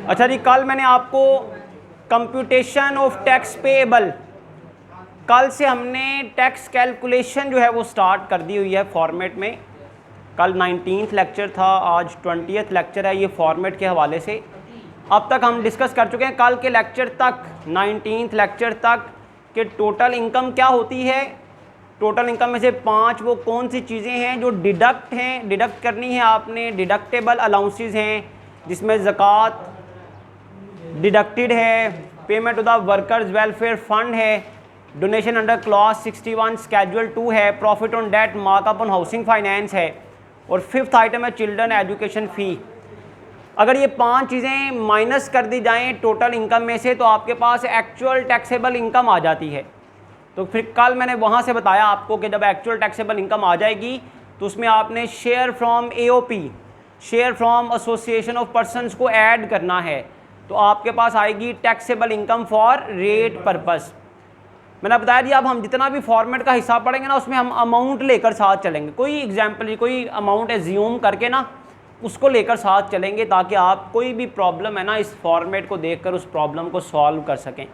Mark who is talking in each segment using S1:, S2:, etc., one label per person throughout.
S1: अच्छा जी, कल मैंने आपको कंप्यूटेशन ऑफ टैक्स पेएबल, कल से हमने टैक्स कैलकुलेशन जो है वो स्टार्ट कर दी हुई है फॉर्मेट में। कल 19th लेक्चर था, आज 20th लेक्चर है। ये फॉर्मेट के हवाले से अब तक हम डिस्कस कर चुके हैं कल के लेक्चर तक, 19th लेक्चर तक, कि टोटल इनकम क्या होती है। टोटल इनकम में से 5 वो कौन सी चीज़ें हैं जो डिडक्ट करनी है आपने। डिडक्टेबल अलाउंसेस हैं जिसमें ज़कात डिडक्टेड है, payment to the workers welfare fund है, डोनेशन अंडर क्लॉज 61 स्केड्यूल 2 है, profit on debt markup on housing finance है, और 5th आइटम है चिल्ड्रन एजुकेशन फ़ी। अगर ये 5 चीज़ें माइनस कर दी जाएं टोटल इनकम में से तो आपके पास एक्चुअल टैक्सेबल इनकम आ जाती है। तो फिर कल मैंने वहाँ से बताया आपको कि जब एक्चुअल टैक्सेबल इनकम आ जाएगी तो उसमें आपने share from AOP, share from association of persons को ऐड करना है, तो आपके पास आएगी taxable income for rate purpose. मैंने बताया जी, अब हम जितना भी फॉर्मेट का हिसाब पढ़ेंगे ना उसमें हम अमाउंट लेकर साथ चलेंगे। कोई एग्जाम्पल, कोई अमाउंट एज्यूम करके ना उसको लेकर साथ चलेंगे ताकि आप कोई भी प्रॉब्लम है ना इस फॉर्मेट को देखकर उस प्रॉब्लम को सॉल्व कर सकें।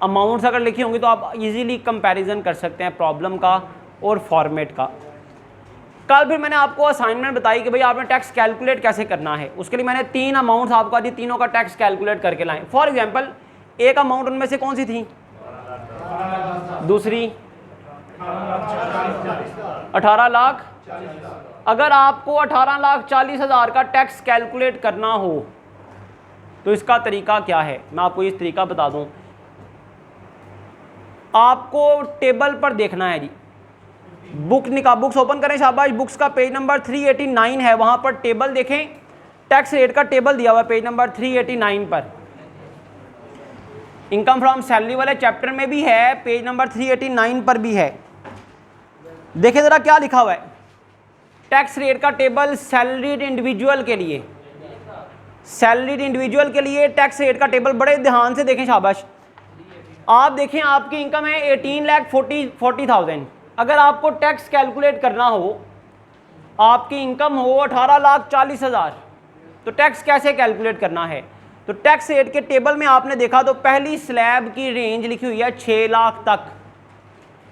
S1: अमाउंट्स अगर लिखी होंगी तो आप इजीली कंपैरिजन कर सकते हैं प्रॉब्लम का और फॉर्मेट का। कल फिर मैंने आपको असाइनमेंट बताई कि भाई आपने टैक्स कैलकुलेट कैसे करना है। उसके लिए मैंने 3 अमाउंट्स आपको दी, तीनों का टैक्स कैलकुलेट करके लाएं। फॉर एग्जांपल एक अमाउंट उनमें से कौन सी थी? दूसरी 18 लाख। अगर आपको 18,40,000 का टैक्स कैलकुलेट करना हो तो इसका तरीका क्या है, मैं आपको इस तरीका बता दूं। आपको टेबल पर देखना है जी, बुक्स ओपन करें, शाबाश। बुक्स का पेज नंबर 389 है, वहां पर टेबल देखें, टैक्स रेट का टेबल दिया हुआ है पेज नंबर 389 पर। इनकम फ्रॉम सैलरी वाले चैप्टर में भी है, पेज नंबर 389 पर भी है। देखें जरा क्या लिखा हुआ है। टैक्स रेट का टेबल सैलरीड इंडिविजुअल के लिए, सैलरीड इंडिविजुअल के लिए टैक्स रेट का टेबल बड़े ध्यान से देखें, शाबाश। आप देखें आपकी इनकम है 18,40,000। अगर आपको टैक्स कैलकुलेट करना हो, आपकी इनकम हो 18,40,000, तो टैक्स कैसे कैलकुलेट करना है? तो टैक्स रेट के टेबल में आपने देखा तो पहली स्लैब की रेंज लिखी हुई है 6 लाख तक,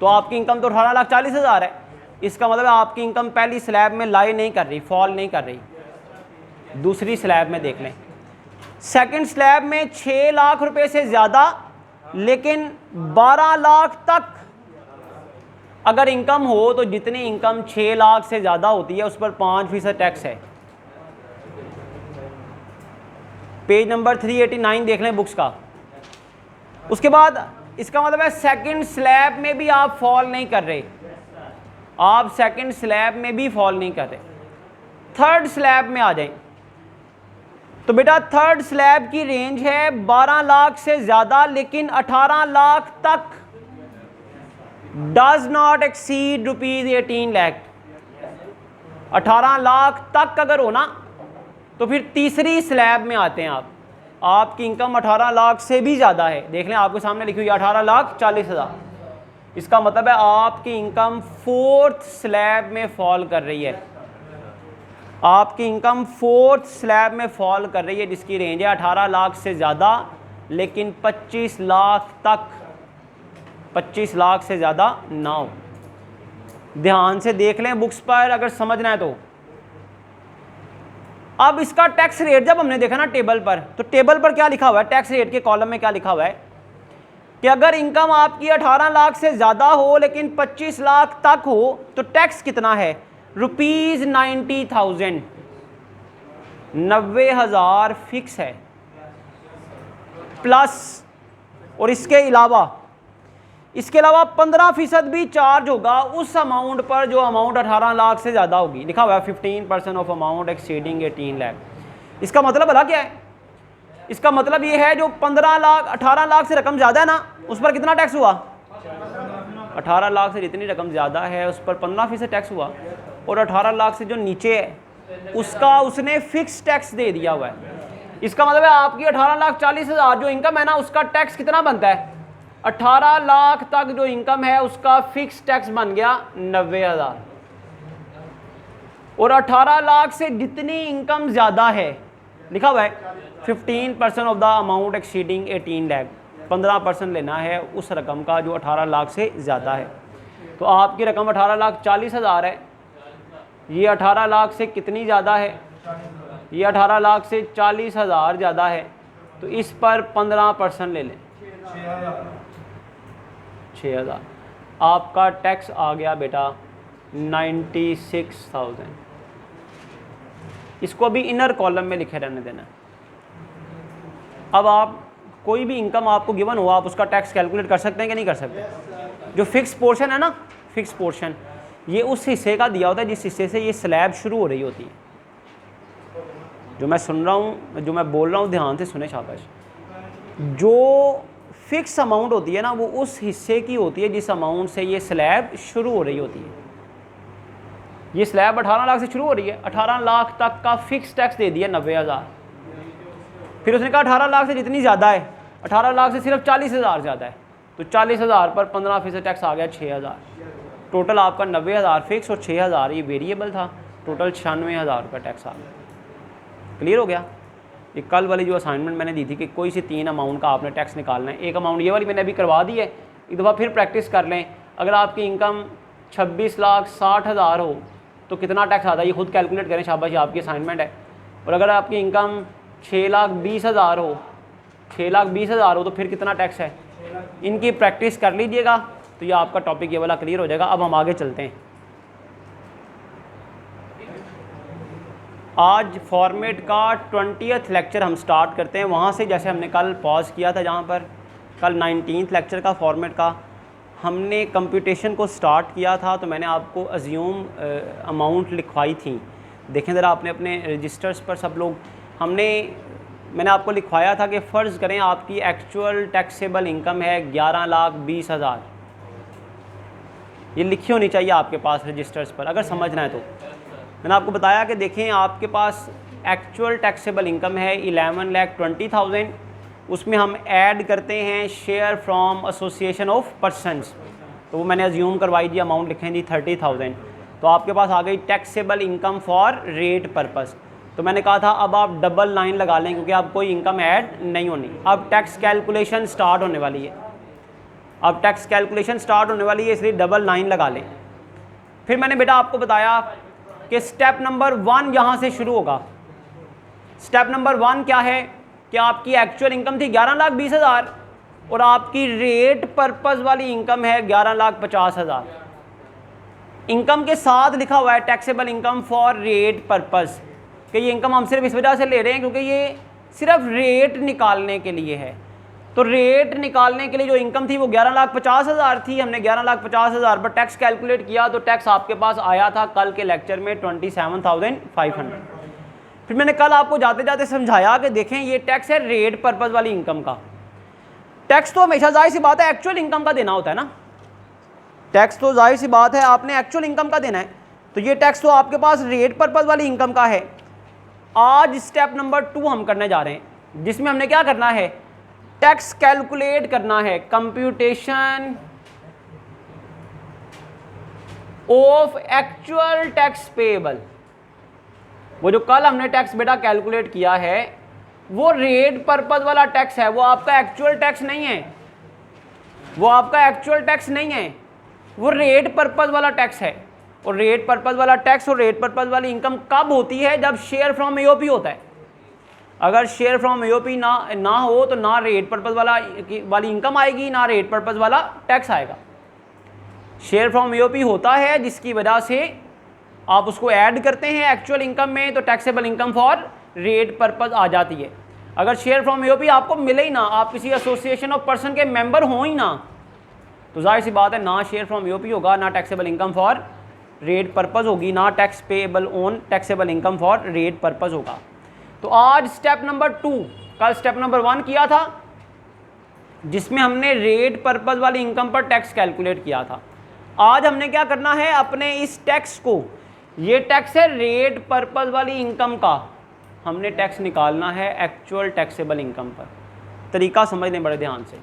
S1: तो आपकी इनकम तो 18,40,000 है। इसका मतलब आपकी इनकम पहली स्लैब में लाई नहीं कर रही, फॉल नहीं कर रही। दूसरी स्लैब में देख लें, सेकंड स्लैब में 6 लाख रुपए से ज़्यादा लेकिन 12 लाख तक अगर इनकम हो, तो जितनी इनकम 6 लाख से ज़्यादा होती है उस पर 5% टैक्स है। पेज नंबर 389 देख लें बुक्स का। उसके बाद इसका मतलब है सेकंड स्लैब में भी आप फॉल नहीं कर रहे, आप सेकंड स्लैब में भी फॉल नहीं कर रहे। थर्ड स्लैब में आ जाएं, तो बेटा थर्ड स्लैब की रेंज है 12 लाख से ज़्यादा लेकिन 18 लाख तक, does not exceed ₹18 lakh. 18 lakh तक अगर हो ना तो फिर तीसरी स्लैब में आते हैं आप। आपकी इनकम 18 लाख से भी ज़्यादा है, देख लें आपके सामने लिखी हुई है 18,40,000। इसका मतलब है आपकी इनकम 4th स्लैब में फॉल कर रही है। आपकी इनकम 4th स्लैब में फॉल कर रही है जिसकी रेंज है 18 लाख से ज़्यादा लेकिन 25 लाख तक, 25 लाख से ज़्यादा ना हो। ध्यान से देख लें बुक्स पर अगर समझना है तो। अब इसका टैक्स रेट जब हमने देखा ना टेबल पर, तो टेबल पर क्या लिखा हुआ है, टैक्स रेट के कॉलम में क्या लिखा हुआ है कि अगर इनकम आपकी 18 लाख से ज़्यादा हो लेकिन 25 लाख तक हो तो टैक्स कितना है? ₹90,000, 90,000 फिक्स है, प्लस और इसके अलावा 15% भी चार्ज होगा उस अमाउंट पर जो अमाउंट 18 लाख से ज़्यादा होगी। लिखा हुआ है 15% ऑफ अमाउंट एक्सीडिंग 18 लाख। इसका मतलब भला क्या है? इसका मतलब ये है जो 18 लाख से रकम ज़्यादा है ना उस पर कितना टैक्स हुआ? 18 लाख से जितनी रकम ज़्यादा है उस पर 15% टैक्स हुआ, और 18 लाख से जो नीचे है उसका उसने फिक्स टैक्स दे दिया हुआ है। इसका मतलब है आपकी 18,40,000 जो इनकम है ना उसका टैक्स कितना बनता है? 18 लाख तक जो इनकम है उसका फिक्स टैक्स बन गया 90,000। और 18 लाख से जितनी इनकम ज़्यादा है लिखा हुआ है 15% of the amount exceeding 18 lakh, 15% लेना है उस रकम का जो 18 लाख से ज़्यादा है। तो आपकी रकम 18,40,000 है, ये 18 लाख से कितनी ज़्यादा है, ये 18 लाख से 40,000 ज़्यादा है, तो इस पर 15% ले लें, 6,000। आपका टैक्स आ गया बेटा 96,000। इसको अभी इनर कॉलम में लिखे रहने देना। अब आप कोई भी इनकम आपको गिवन हो, आप उसका टैक्स कैलकुलेट कर सकते हैं कि नहीं कर सकते? जो फिक्स पोर्शन है ना, फिक्स पोर्शन, ये उस हिस्से का दिया होता है जिस हिस्से से ये स्लैब शुरू हो रही होती है। जो मैं सुन रहा हूँ, जो मैं बोल रहा हूँ, ध्यान से सुने शाबाश। जो फिक्स अमाउंट होती है ना, वो उस हिस्से की होती है जिस अमाउंट से ये स्लैब शुरू हो रही होती है। ये स्लैब 18 लाख से शुरू हो रही है, 18 लाख तक का फिक्स टैक्स दे दिया 90,000। फिर उसने कहा 18 लाख से जितनी ज़्यादा है, 18 लाख से सिर्फ 40,000 ज़्यादा है, तो 40,000 पर 15% टैक्स आ गया 6,000। टोटल आपका 90,000 फिक्स और 6,000 ये वेरिएबल था, टोटल 96,000 रुपये टैक्स आ गया। क्लियर हो गया? ये कल वाली जो असाइनमेंट मैंने दी थी कि कोई सी 3 अमाउंट का आपने टैक्स निकालना है, एक अमाउंट ये वाली मैंने अभी करवा दी है, एक दफ़ा फिर प्रैक्टिस कर लें। अगर आपकी इनकम 26,60,000 हो तो कितना टैक्स आता है, ये खुद कैलकुलेट करें, शाबाश, आपकी असाइनमेंट है। और अगर आपकी इनकम 6,20,000 हो, 6,20,000 हो तो फिर कितना टैक्स है? इनकी प्रैक्टिस कर लीजिएगा तो ये आपका टॉपिक ये वाला क्लियर हो जाएगा। अब हम आगे चलते हैं। आज फॉर्मेट का 20th लेक्चर हम स्टार्ट करते हैं वहाँ से, जैसे हमने कल पॉज किया था, जहाँ पर कल 19th लेक्चर का फॉर्मेट का हमने कंप्यूटेशन को स्टार्ट किया था। तो मैंने आपको अज्यूम अमाउंट लिखवाई थी, देखें ज़रा आपने अपने रजिस्टर्स पर सब लोग। मैंने आपको लिखवाया था कि फ़र्ज़ करें आपकी एक्चुअल टैक्सेबल इनकम है 11,20,000। ये लिखी होनी चाहिए आपके पास रजिस्टर्स पर, अगर समझना है तो। मैंने आपको बताया कि देखें आपके पास एक्चुअल टैक्सेबल इनकम है 11,20,000, उसमें हम ऐड करते हैं share from association of persons, तो वो मैंने अज्यूम करवाई जी, अमाउंट लिखें जी 30,000। तो आपके पास आ गई taxable income for rate purpose. तो मैंने कहा था अब आप डबल लाइन लगा लें क्योंकि अब कोई इनकम ऐड नहीं होनी। अब टैक्स कैलकुलेशन स्टार्ट होने वाली है, अब टैक्स कैलकुलेशन स्टार्ट होने वाली है, इसलिए डबल लाइन लगा लें। फिर मैंने बेटा आपको बताया कि स्टेप नंबर 1 यहाँ से शुरू होगा। स्टेप नंबर 1 क्या है कि आपकी एक्चुअल इनकम थी 11,20,000 और आपकी रेट पर्पस वाली इनकम है 11,50,000। इनकम के साथ लिखा हुआ है taxable income for rate purpose, कि ये इनकम हम सिर्फ इस वजह से ले रहे हैं क्योंकि ये सिर्फ रेट निकालने के लिए है। तो रेट निकालने के लिए जो इनकम थी वो 11,50,000 थी। हमने 11,50,000 पर टैक्स कैलकुलेट किया तो टैक्स आपके पास आया था कल के लेक्चर में 27,500। फिर मैंने कल आपको जाते जाते समझाया कि देखें ये टैक्स है रेट पर्पस वाली इनकम का। टैक्स तो हमेशा जाहिर सी बात है एक्चुअल इनकम का देना होता है ना, टैक्स तो जाहिर सी बात है आपने एक्चुअल इनकम का देना है। तो ये टैक्स तो आपके पास रेट पर्पस वाली इनकम का है। आज स्टेप नंबर 2 हम करने जा रहे हैं, जिसमें हमने क्या करना है, टैक्स कैलकुलेट करना है, computation of actual tax payable. वो जो कल हमने टैक्स बेटा कैलकुलेट किया है वो रेट पर्पस वाला टैक्स है, वो आपका एक्चुअल टैक्स नहीं है, वो आपका एक्चुअल टैक्स नहीं है, वो रेट पर्पस वाला टैक्स है। और रेट पर्पस वाला टैक्स और रेट पर्पस वाली इनकम कब होती है, जब शेयर फ्रॉम एओपी होता है। अगर शेयर फ्रॉम एओपी ना हो तो ना रेट पर्पस वाली इनकम आएगी, ना रेट पर्पस वाला टैक्स आएगा। शेयर फ्रॉम एओपी होता है जिसकी वजह से आप उसको ऐड करते हैं एक्चुअल इनकम में, तो taxable income for rate purpose आ जाती है। अगर शेयर फ्रॉम एओपी आपको मिले ही ना, आप किसी एसोसिएशन ऑफ पर्सन के मेंबर हो ही ना, तो जाहिर सी बात है ना शेयर फ्रॉम एओपी होगा, ना taxable income for rate purpose होगी, ना tax payable on taxable income for rate purpose होगा। तो आज स्टेप नंबर 2, कल स्टेप नंबर 1 किया था जिसमें हमने रेट पर्पस वाली इनकम पर टैक्स कैलकुलेट किया था। आज हमने क्या करना है, अपने इस टैक्स को, ये टैक्स है रेट पर्पस वाली इनकम का, हमने टैक्स निकालना है एक्चुअल टैक्सेबल इनकम पर। तरीका समझ लें बड़े ध्यान से,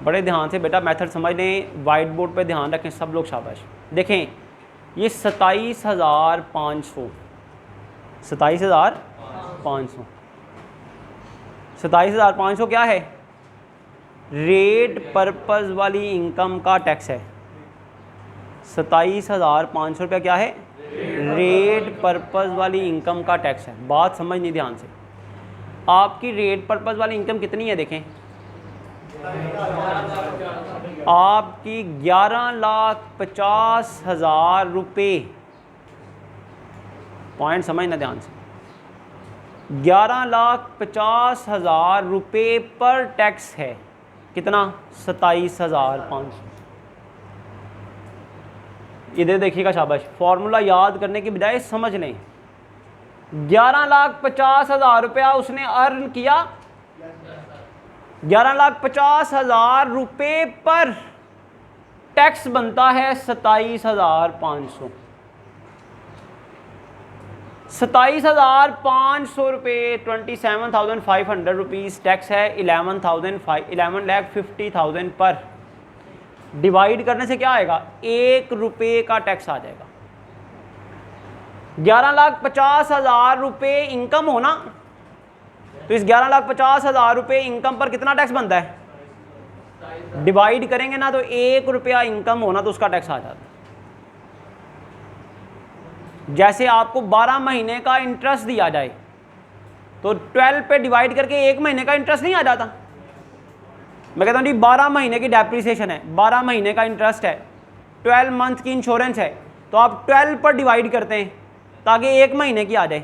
S1: बड़े ध्यान से बेटा, मेथड समझ लें, वाइट बोर्ड पे ध्यान रखें सब लोग, शाबाश। देखें ये 27,500, 27,000 500। 27,500 क्या है? रेट पर्पस वाली इनकम का टैक्स है। 27,500 रुपया क्या है? रेट पर्पस वाली इनकम का टैक्स है। बात समझनी ध्यान से। आपकी रेट पर्पस वाली इनकम कितनी है देखें, आपकी 11,50,000 रुपये। पॉइंट समझना ध्यान से। 11,50,000 रुपये पर टैक्स है। कितना? 27,500। इधर देखिएगा, शाबाश। फॉर्मूला याद करने की बजाय समझ लें। 11,50,000 रुपया उसने अर्न किया। 11,50,000 रुपये पर टैक्स बनता है 27,500। 27,500 रुपये 27,500 रुपीज़ टैक्स है। 11,50,000 पर डिवाइड करने से क्या आएगा? 1 रुपये का टैक्स आ जाएगा। 11,50,000 रुपये इनकम हो ना, तो इस 11,50,000 रुपये इनकम पर कितना टैक्स बनता है? डिवाइड करेंगे ना तो 1 रुपया इनकम होना तो उसका टैक्स आ जाता है। जैसे आपको 12 महीने का इंटरेस्ट दिया जाए तो 12 पे डिवाइड करके 1 महीने का इंटरेस्ट नहीं आ जाता। मैं कहता हूँ जी 12 महीने की डेप्रिसिएशन है, 12 महीने का इंटरेस्ट है, 12 मंथ की इंश्योरेंस है, तो आप 12 पर डिवाइड करते हैं ताकि 1 महीने की आ जाए।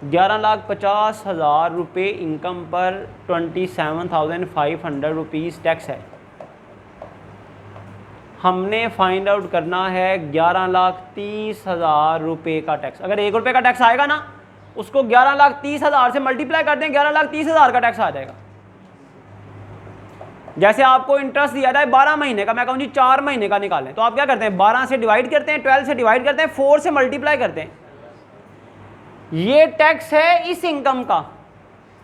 S1: 11,50,000 रुपये इनकम पर 27,500 रुपीज़ टैक्स है। हमने फाइंड आउट करना है 11,30,000 रुपये का टैक्स। अगर 1 रुपये का टैक्स आएगा ना, उसको 11,30,000 से मल्टीप्लाई कर दें, 11,30,000 का टैक्स आ जाएगा। जैसे आपको इंटरेस्ट दिया जाए 12 महीने का, मैं कहूँ जी 4 महीने का निकालें, तो आप क्या करते हैं? 12 से डिवाइड करते हैं, 12 से डिवाइड करते हैं, 4 से मल्टीप्लाई करते हैं। ये टैक्स है इस इनकम का।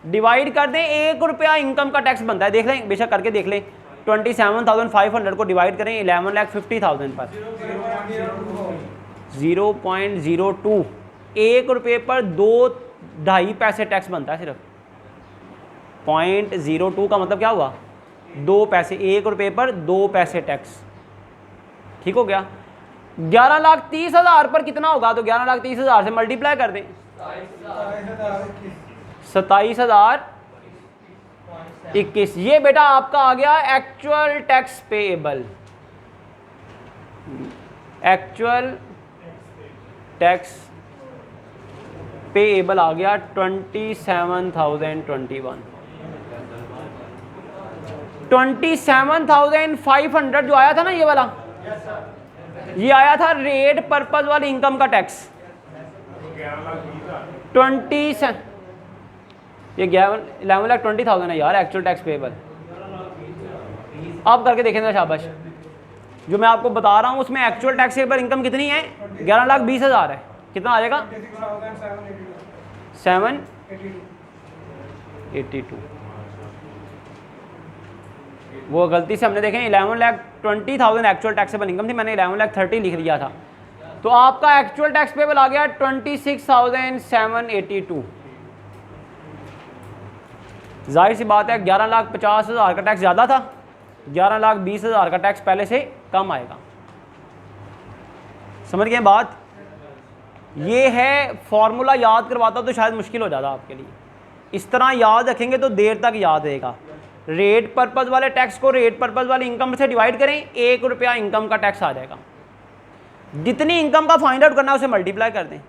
S1: डिवाइड कर दें, 1 रुपया इनकम का टैक्स बनता है। देख लें, बेशक करके देख लें। 27,500 को डिवाइड करें 11,50,000 पर, 0.02। 1 रुपये पर 2.5 पैसे टैक्स बनता है सिर्फ। 0.02 का मतलब क्या हुआ? 2 पैसे। 1 रुपये पर 2 पैसे टैक्स। ठीक हो गया। 11,30,000 पर कितना होगा? तो 11,30,000 से मल्टीप्लाई कर दें, 27,021। ये बेटा आपका आ गया actual tax payable. Actual tax payable आ गया 27,021। 27,500 जो आया था ना, ये वाला, ये आया था रेट पर्पस वाली इनकम का टैक्स। 11,20,000 है यार एक्चुअल टैक्स पेएबल। आप करके देखें ना, शाबाश। जो मैं आपको बता रहा हूँ उसमें एक्चुअल टैक्स पेएबल इनकम कितनी है? 11,20,000 है। कितना आ जाएगा? 782। वो गलती से हमने देखें 11,20,000 एक्चुअल टैक्सेबल इनकम थी, मैंने 11,30,000 लिख दिया था। तो आपका एक्चुअल टैक्स पेबल आ गया 26,782। जाहिर सी बात है 11,50,000 का टैक्स ज़्यादा था, 11,20,000 का टैक्स पहले से कम आएगा। समझ गए बात? ये है फॉर्मूला। याद करवाता तो शायद मुश्किल हो जाता आपके लिए। इस तरह याद रखेंगे तो देर तक याद रहेगा। रेट पर्पस वाले टैक्स को रेट पर्पस वाली इनकम से डिवाइड करें, 1 रुपया इनकम का टैक्स आ जाएगा। जितनी इनकम का फाइंड आउट करना है उसे मल्टीप्लाई कर दें।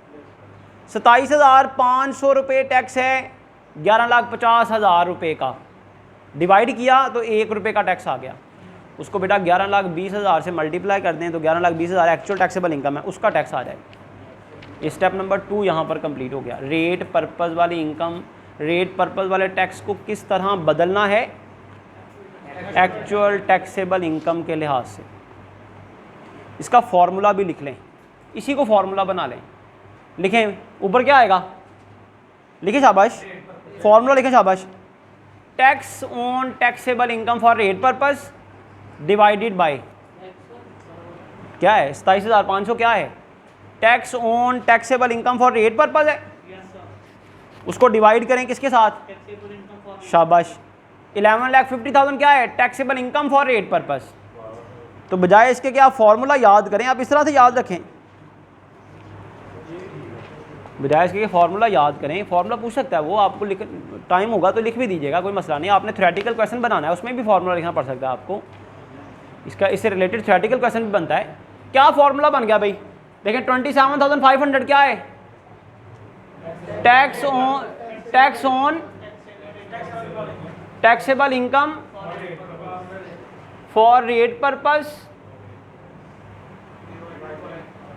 S1: 27,500 रुपये टैक्स है 11,50,000 रुपये का। डिवाइड किया तो 1 रुपये का टैक्स आ गया। उसको बेटा 11,20,000 से मल्टीप्लाई कर दें तो 11,20,000 एक्चुअल टैक्सेबल इनकम है, उसका टैक्स आ जाए। स्टेप नंबर 2 यहाँ पर कंप्लीट हो गया। रेट पर्पस वाली इनकम, रेट पर्पस वाले टैक्स को किस तरह बदलना है एक्चुअल टैक्सेबल इनकम के लिहाज से। इसका फॉर्मूला भी लिख लें, इसी को फॉर्मूला बना लें। लिखें, ऊपर क्या आएगा? लिखें शाबाश, फॉर्मूला लिखें शाबाश। Tax on taxable income for rate purpose divided by क्या है? 27,500 क्या है? Tax on taxable income for rate purpose है। उसको डिवाइड करें किसके साथ, शाबाश। 11,50,000 क्या है, taxable income for rate purpose. तो बजाय इसके कि आप फॉर्मूला याद करें, आप इस तरह से याद रखें, बजाय इसके फॉर्मूला याद करें, फॉर्मूला पूछ सकता है वो आपको, लिख टाइम होगा तो लिख भी दीजिएगा, कोई मसला नहीं। आपने थ्योरेटिकल क्वेश्चन बनाना है, उसमें भी फॉर्मूला लिखना पड़ सकता है आपको, इसका इससे रिलेटेड थ्योरेटिकल क्वेश्चन भी बनता है। क्या फॉर्मूला बन गया भाई, देखें 27,500 क्या है, tax on taxable income for rate purpose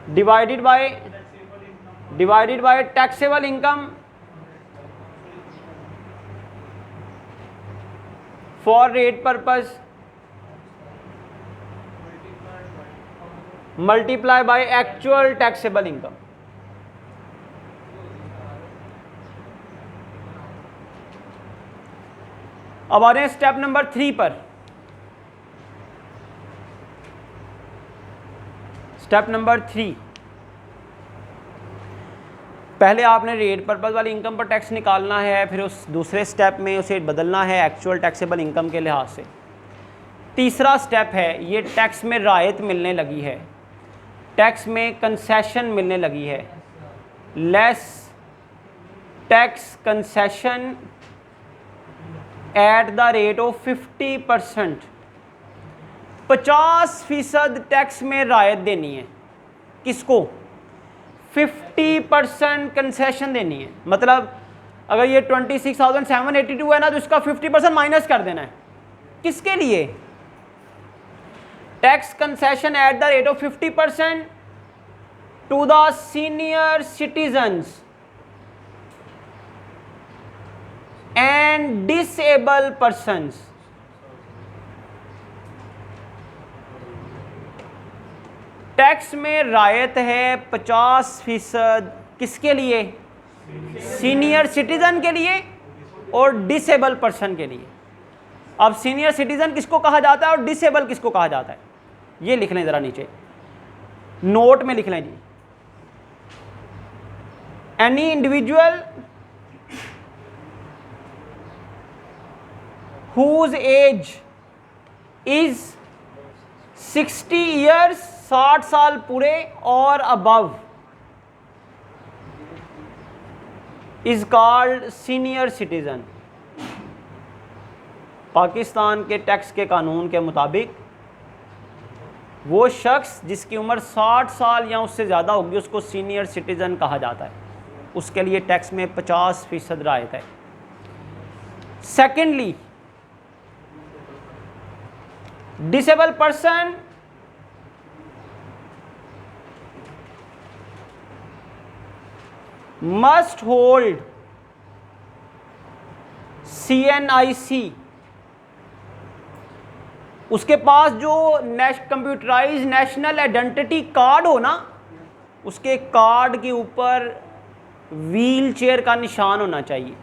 S1: divided by taxable income for rate purpose multiply by actual taxable income. अब आ रहे हैं स्टेप नंबर 3 पर। स्टेप नंबर 3, पहले आपने रेट पर्पस वाली इनकम पर टैक्स निकालना है, फिर उस दूसरे स्टेप में उसे बदलना है एक्चुअल टैक्सेबल इनकम के लिहाज से। तीसरा स्टेप है, ये टैक्स में रायत मिलने लगी है, टैक्स में कंसेशन मिलने लगी है, less tax concession at the rate of 50%। 50% tax में रायत देनी है, किसको, 50% कंसेशन देनी है। मतलब अगर ये 26,782 है ना, तो इसका 50% माइनस कर देना है, किसके लिए, tax concession at the rate of 50% to the senior citizens and disable persons. Tax में रायत है 50%, किसके लिए, सीनियर सिटीजन के लिए और डिसेबल पर्सन के लिए। अब सीनियर सिटीजन किसको कहा जाता है और डिसेबल किसको कहा जाता है, ये लिख लें ज़रा नीचे नोट में लिख लें जी। Any individual whose age is 60 years, 60 साल पूरे और above is called senior citizen। Pakistan के टैक्स के कानून के मुताबिक वो शख्स जिसकी उम्र 60 साल या उससे ज़्यादा होगी उसको सीनियर सिटीज़न कहा जाता है, उसके लिए टैक्स में 50% रायत है। Secondly, disable person must hold CNIC, उसके पास जो कंप्यूटराइज नेशनल आइडेंटिटी कार्ड हो ना, उसके कार्ड के ऊपर व्हील चेयर का निशान होना चाहिए।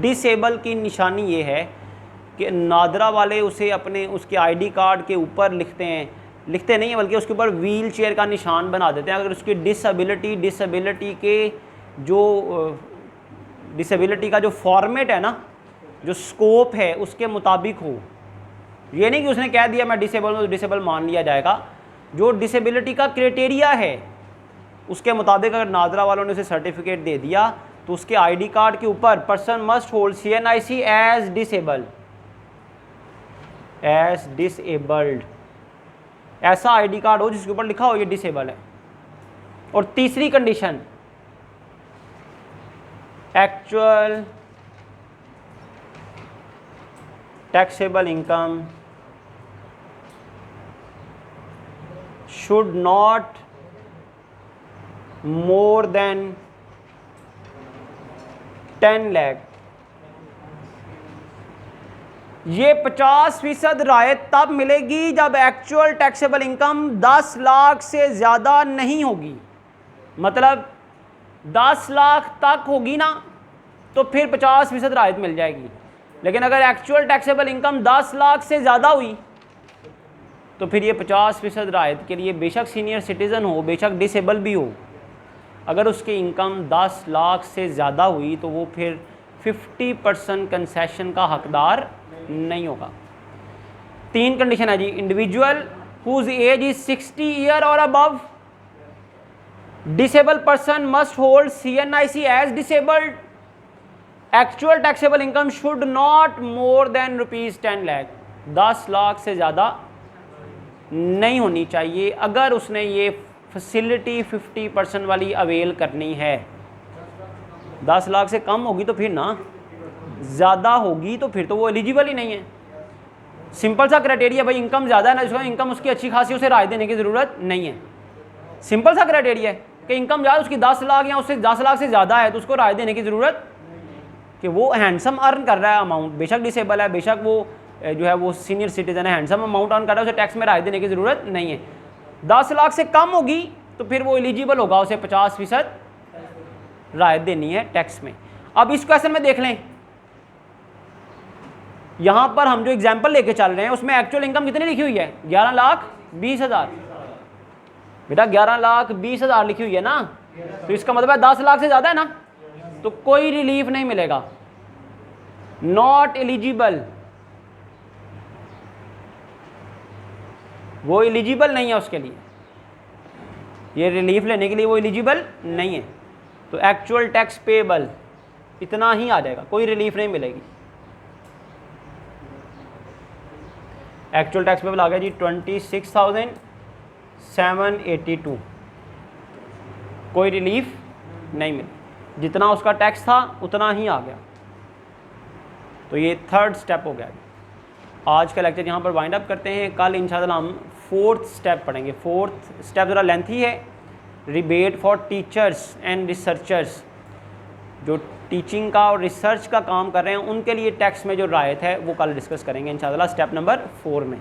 S1: डिसेबल की निशानी ये है कि नादरा वाले उसे उसके आईडी कार्ड के ऊपर लिखते नहीं है, बल्कि उसके ऊपर व्हील चेयर का निशान बना देते हैं। अगर उसकी डिसेबिलिटी का जो फॉर्मेट है ना, जो स्कोप है, उसके मुताबिक हो। ये नहीं कि उसने कह दिया मैं डिसेबल हूँ तो डिसेबल मान लिया जाएगा। जो डिसेबिलिटी का क्राइटेरिया है उसके मुताबिक अगर नादरा वालों ने उसे सर्टिफिकेट दे दिया तो उसके आईडी कार्ड के ऊपर person must hold CNIC as disabled, ऐसा आईडी कार्ड हो जिसके ऊपर लिखा हो ये डिसेबल है। और तीसरी condition, actual taxable income should not more than 10 lakh. ये 50% रायत तब मिलेगी जब एक्चुअल टैक्सेबल इनकम 10 लाख से ज़्यादा नहीं होगी। मतलब 10 लाख तक होगी ना तो फिर 50% रायत मिल जाएगी, लेकिन अगर एक्चुअल टैक्सेबल इनकम 10 लाख से ज़्यादा हुई तो फिर ये 50% रायत के लिए बेशक सीनियर सिटीज़न हो, बेशक डिसेबल भी हो, अगर उसकी इनकम 10 लाख से ज़्यादा हुई तो वो फिर 50% कंसेशन का हकदार नहीं होगा। 3 कंडीशन है जी, individual whose age is 60 year और above, disable person must hold CNIC as disabled, actual taxable income should not more than ₹10 lakh, 10 lakh से ज़्यादा नहीं होनी चाहिए अगर उसने ये फैसिलिटी 50% वाली अवेल करनी है। 10 लाख से कम होगी तो फिर ना, ज़्यादा होगी तो फिर तो वो एलिजिबल ही नहीं है। सिंपल सा क्राइटेरिया भाई, इनकम ज़्यादा है ना, जिसका इनकम उसकी अच्छी खासी, उसे राय देने की ज़रूरत नहीं है। सिंपल सा क्राइटेरिया है कि इनकम ज़्यादा उसकी 10 लाख या उससे 10 लाख से ज़्यादा है तो उसको राय देने की ज़रूरत कि वो हैंडसम अर्न कर रहा है अमाउंट, बेशक डिसेबल है, बेशक वो जो है वो सीनियर सिटीजन है, हैंडसम अमाउंट अर्न कर रहा है, उसे टैक्स में राय देने की ज़रूरत नहीं है। 10 लाख से कम होगी तो फिर वो एलिजिबल होगा, उसे 50% राय देनी है टैक्स में। अब इस क्वेश्चन में देख लें, यहां पर हम जो एग्जांपल लेके चल रहे हैं उसमें एक्चुअल इनकम कितनी लिखी हुई है? 11,20,000। बेटा 11,20,000 लिखी हुई है ना, तो इसका मतलब है 10 लाख से ज्यादा है ना, तो कोई रिलीफ नहीं मिलेगा, नॉट एलिजिबल, वो एलिजिबल नहीं है उसके लिए, ये रिलीफ लेने के लिए वो एलिजिबल नहीं है। तो एक्चुअल टैक्स पेएबल इतना ही आ जाएगा, कोई रिलीफ नहीं मिलेगी। एक्चुअल टैक्स पेएबल आ गया जी 26,782, कोई रिलीफ नहीं मिली, जितना उसका टैक्स था उतना ही आ गया। तो ये थर्ड स्टेप हो गया। आज का लेक्चर यहाँ पर वाइंड अप करते हैं, कल इंशाअल्लाह हम फोर्थ स्टेप पढ़ेंगे। फोर्थ स्टेप ज़रा लेंथी है, rebate for teachers and researchers, जो टीचिंग का और रिसर्च का काम कर रहे हैं उनके लिए टैक्स में जो रायत है वो कल डिस्कस करेंगे इंशाअल्लाह स्टेप नंबर 4 में।